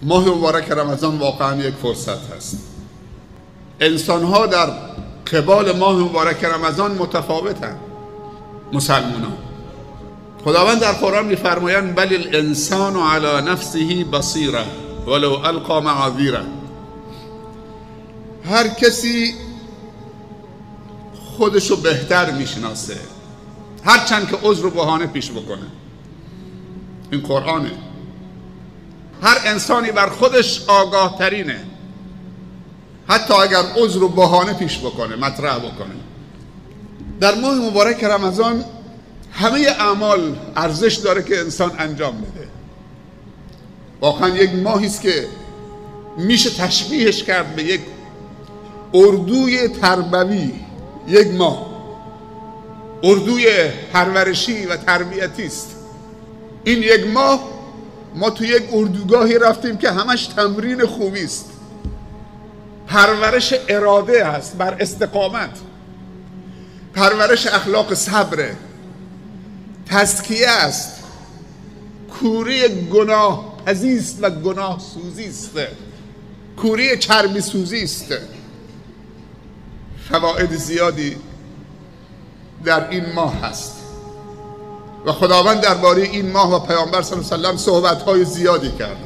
ماه مبارک رمضان واقعا یک فرصت هست. انسان‌ها در قبال ماه مبارک رمضان متفاوتند. مسلمانان، خداوند در قرآن می‌فرمایند بل الانسان علی نفسه بصیره ولو القی معاذیره. هر کسی خودشو بهتر میشناسه هرچند که عذر و بهانه پیش بکنه. این قرآنه. هر انسانی بر خودش آگاه ترینه، حتی اگر عذر و بهانه پیش بکنه، مطرح بکنه. در ماه مبارک رمضان همه اعمال ارزش داره که انسان انجام بده. واقعا یک ماهی است که میشه تشبیهش کرد به یک اردوی تربوی. یک ماه اردوی پرورشی و تربیتی است. این یک ماه ما تو یک اردوگاهی رفتیم که همش تمرین خوبی است، پرورش اراده است بر استقامت، پرورش اخلاق صبره، تزکیه است، کوری گناه پزیست و گناه سوزی است، کوری چربی سوزی است. فواید زیادی در این ماه هست و خداوند درباره این ماه و پیامبر صلی الله علیه و سلم صحبت‌های زیادی کرد.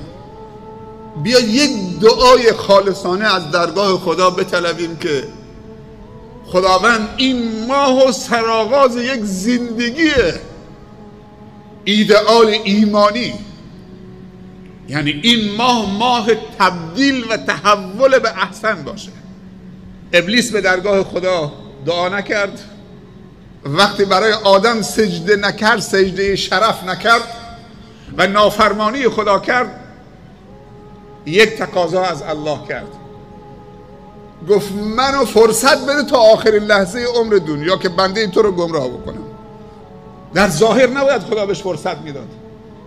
بیا یک دعای خالصانه از درگاه خدا بطلبیم که خداوند این ماه و سرآغاز یک زندگی ایدئال ایمانی، یعنی این ماه تبدیل و تحول به احسن باشه. ابلیس به درگاه خدا دعا نکرد، وقتی برای آدم سجده نکرد، سجده شرف نکرد و نافرمانی خدا کرد، یک تقاضا از الله کرد. گفت منو فرصت بده تا آخرین لحظه عمر دنیا که بنده تو رو گمراه بکنم. در ظاهر نباید خدا بهش فرصت میداد.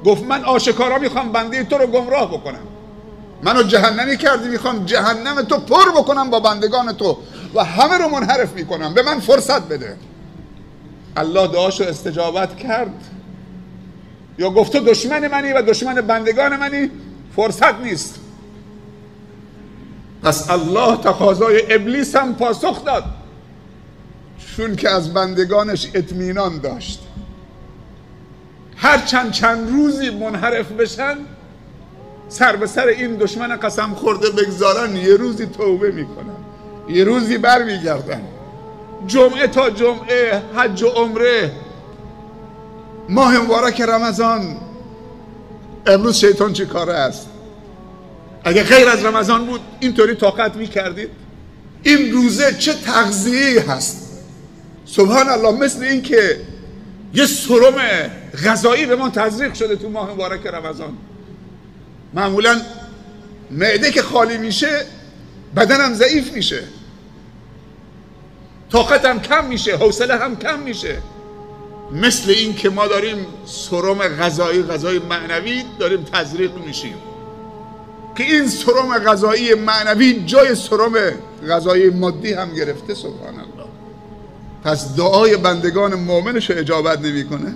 گفت من آشکارا میخوام بنده تو رو گمراه بکنم. منو جهنمی کردی، میخوام جهنم تو پر بکنم با بندگان تو و همه رو منحرف میکنم. به من فرصت بده. الله دعاشو استجابت کرد. یا گفت تو دشمن منی و دشمن بندگان منی، فرصت نیست. پس الله تقاضای ابلیس هم پاسخ داد، چون که از بندگانش اطمینان داشت. هر چند روزی منحرف بشن، سر به سر این دشمن قسم خورده بگذارن، یه روزی توبه میکنن، یه روزی بر میگردن. جمعه تا جمعه، حج و عمره. ماه مبارک رمضان. امروز شیطان چی کاره است؟ اگه غیر از رمضان بود اینطوری طاقت میکردید؟ این روزه چه تغذیه‌ای هست؟ سبحان الله. مثل این که یه سرم غذایی به ما تزریق شده تو ماه مبارک رمضان. معمولا معده که خالی میشه بدنم ضعیف میشه، طاقتم کم میشه، حوصله هم کم میشه. مثل این که ما داریم سرم غذای معنوی داریم تزریق میشیم که این سرم غذایی معنوی جای سرم غذایی مادی هم گرفته. سبحان الله. پس دعای بندگان مؤمنش اجابت نمیکنه.